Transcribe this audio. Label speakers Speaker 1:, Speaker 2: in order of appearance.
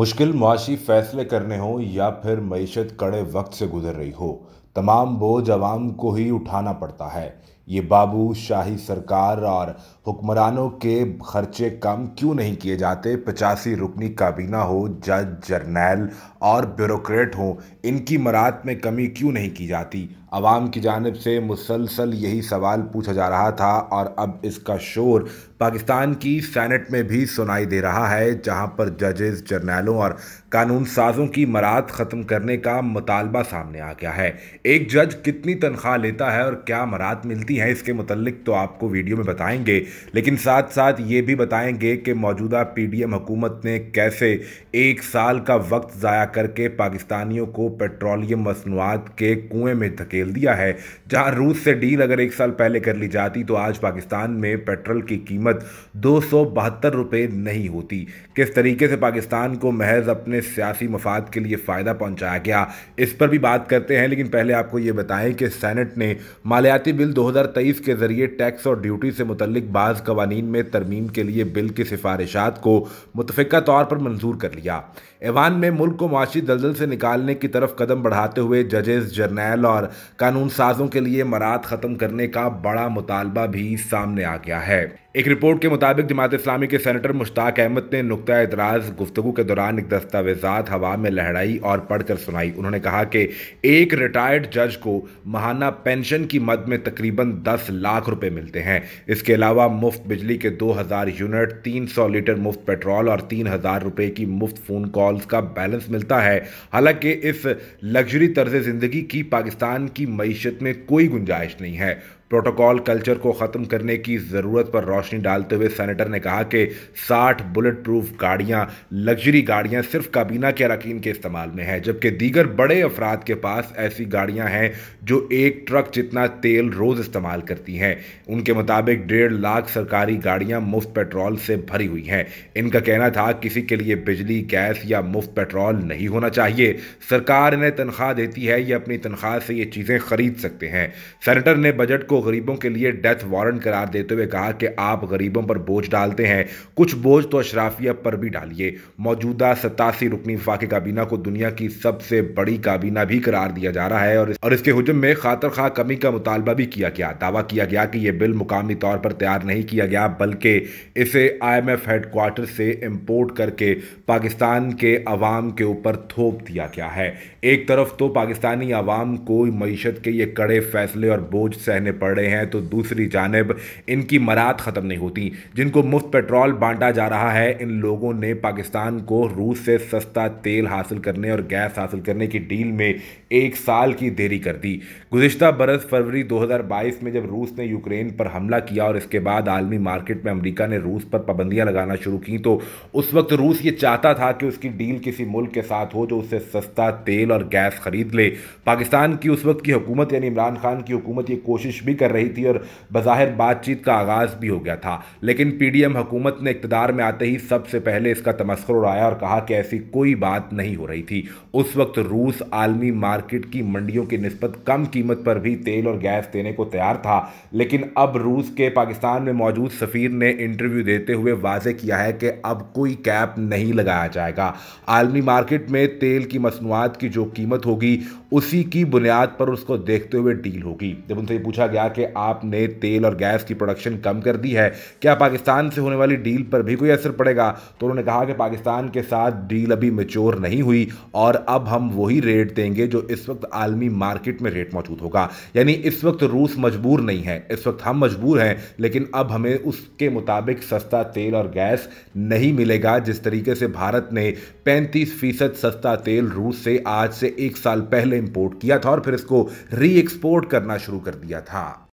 Speaker 1: मुश्किल मुआशी फैसले करने हों या फिर मईशत कड़े वक्त से गुजर रही हो, तमाम बोझ अवाम को ही उठाना पड़ता है। ये बाबू शाही सरकार और हुक्मरानों के खर्चे कम क्यों नहीं किए जाते? 85 रुकनी काबीना हो, जज, जर्नैल और ब्यूरोक्रेट हों, इनकी मरात में कमी क्यों नहीं की जाती? अवाम की जानिब से मुसलसल यही सवाल पूछा जा रहा था और अब इसका शोर पाकिस्तान की सेनेट में भी सुनाई दे रहा है, जहां पर जजेस, जर्नैलों और कानून साजों की मरात ख़त्म करने का मुतालबा सामने आ गया है। एक जज कितनी तनख्वाह लेता है और क्या मरात मिलती है, इसके मुतल्लिक तो आपको वीडियो में बताएंगे, लेकिन साथ साथ ये भी बताएंगे कि मौजूदा पीडीएम हुकूमत ने कैसे एक साल का वक्त ज़ाया करके पाकिस्तानियों को पेट्रोलियम मसनूआत के कुएं में धकेल दिया है। जहां रूस से डील अगर एक साल पहले कर ली जाती तो आज पाकिस्तान में पेट्रोल की कीमत 272 रुपये नहीं होती। किस तरीके से पाकिस्तान को महज अपने सियासी मफाद के लिए फ़ायदा पहुंचाया गया, इस पर भी बात करते हैं। लेकिन पहले आपको ये बताएं कि सेनेट ने मालियाती बिल 2023 के जरिए टैक्स और ड्यूटी से मुतल्लिक बाज़ कवानीन में तरमीम के लिए बिल की सिफारिशात को मुतफ़िका तौर पर मंजूर कर लिया। ऐवान में मुल्क को मुआशी दलदल से निकालने की तरफ कदम बढ़ाते हुए जजेस, जर्नैल और कानून साजों के लिए मरात ख़त्म करने का बड़ा मुतालबा भी सामने आ गया है। एक रिपोर्ट के मुताबिक जमात इस्लामी के सेनेटर मुश्ताक अहमद ने नुक्ता एतराज़ गुफ्तगू के दौरान एक दस्तावेजात हवा में लहराई और पढ़कर सुनाई। उन्होंने कहा कि एक रिटायर्ड जज को माहाना पेंशन की मद में तकरीबन 10 लाख रुपए मिलते हैं। इसके अलावा मुफ्त बिजली के 2000 यूनिट, 300 लीटर मुफ्त पेट्रोल और 3000 रुपए की मुफ्त फ़ोन कॉल्स का बैलेंस मिलता है। हालांकि इस लग्जरी तर्ज ज़िंदगी की पाकिस्तान की मईशत में कोई गुंजाइश नहीं है। प्रोटोकॉल कल्चर को ख़त्म करने की ज़रूरत पर रोशनी डालते हुए सेनेटर ने कहा कि 60 बुलेट प्रूफ गाड़ियाँ, लग्जरी गाड़ियाँ सिर्फ काबीना के अरकान के इस्तेमाल में है, जबकि दीगर बड़े अफराद के पास ऐसी गाड़ियाँ हैं जो एक ट्रक जितना तेल रोज़ इस्तेमाल करती हैं। उनके मुताबिक 1.5 लाख सरकारी गाड़ियाँ मुफ्त पेट्रोल से भरी हुई हैं। इनका कहना था किसी के लिए बिजली, गैस या मुफ्त पेट्रोल नहीं होना चाहिए। सरकार इन्हें तनख्वाह देती है, ये अपनी तनख्वाह से ये चीज़ें खरीद सकते हैं। सेनेटर ने बजट को गरीबों के लिए डेथ वारंट करार देते हुए कहा कि आप गरीबों पर बोझ डालते हैं, कुछ बोझ तो अशराफिया पर भी डालिए। मौजूदा 87 रुकनी वफाकी काबीना को दुनिया की सबसे बड़ी काबीना भी करार दिया जा रहा है और इसके हुजूम में खातर खा कमी का मुतालबा भी किया गया। दावा किया गया कि यह बिल मुकामी तौर पर तैयार नहीं किया गया, बल्कि इसे IMF हेडक्वार्टर से इंपोर्ट करके पाकिस्तान के अवाम के ऊपर थोप दिया गया है। एक तरफ तो पाकिस्तानी अवाम को मईशत के ये कड़े फैसले और बोझ सहने पड़ रहे हैं, तो दूसरी जानिब इनकी मरात ख़त्म नहीं होती। जिनको मुफ्त पेट्रोल बांटा जा रहा है, इन लोगों ने पाकिस्तान को रूस से सस्ता तेल हासिल करने और गैस हासिल करने की डील में एक साल की देरी कर दी। गुज़िश्ता बरस फरवरी 2022 में जब रूस ने यूक्रेन पर हमला किया और इसके बाद आलमी मार्केट में अमेरिका ने रूस पर पाबंदियां लगाना शुरू की, तो उस वक्त रूस ये चाहता था कि उसकी डील किसी मुल्क के साथ हो जो उससे सस्ता तेल और गैस खरीद ले। पाकिस्तान की उस वक्त की हुकूमत यानी इमरान खान की हुकूमत ये कोशिश भी कर रही थी और बज़ाहिर बातचीत का आगाज़ भी हो गया था, लेकिन पीडीएम हुकूमत ने इक़्तिदार में आते ही सबसे पहले इसका तमस्खुर उड़ाया और कहा कि ऐसी कोई बात नहीं हो रही थी। उस वक्त रूस आलमी मार्केट की मंडियों की निस्बत कम कीमत पर भी तेल और गैस देने को तैयार था, लेकिन अब रूस के पाकिस्तान में मौजूद सफ़ीर ने इंटरव्यू देते हुए वाज़े किया है कि अब कोई कैप नहीं लगाया जाएगा। आलमी मार्केट में तेल की मसनूआत की जो कीमत होगी उसी की बुनियाद पर उसको देखते हुए डील होगी। जब उनसे पूछा गया कि आपने तेल और गैस की प्रोडक्शन कम कर दी है, क्या पाकिस्तान से होने वाली डील पर भी कोई असर पड़ेगा, तो उन्होंने कहा कि पाकिस्तान के साथ डील अभी मैच्योर नहीं हुई और अब हम वही रेट देंगे जो इस वक्त आलमी मार्केट में रेट मौजूद होगा। यानी इस वक्त रूस मजबूर नहीं है, इस वक्त हम मजबूर हैं, लेकिन अब हमें उसके मुताबिक सस्ता तेल और गैस नहीं मिलेगा। जिस तरीके से भारत ने 35% सस्ता तेल रूस से आज से एक साल पहले इंपोर्ट किया था और फिर इसको री एक्सपोर्ट करना शुरू कर दिया था।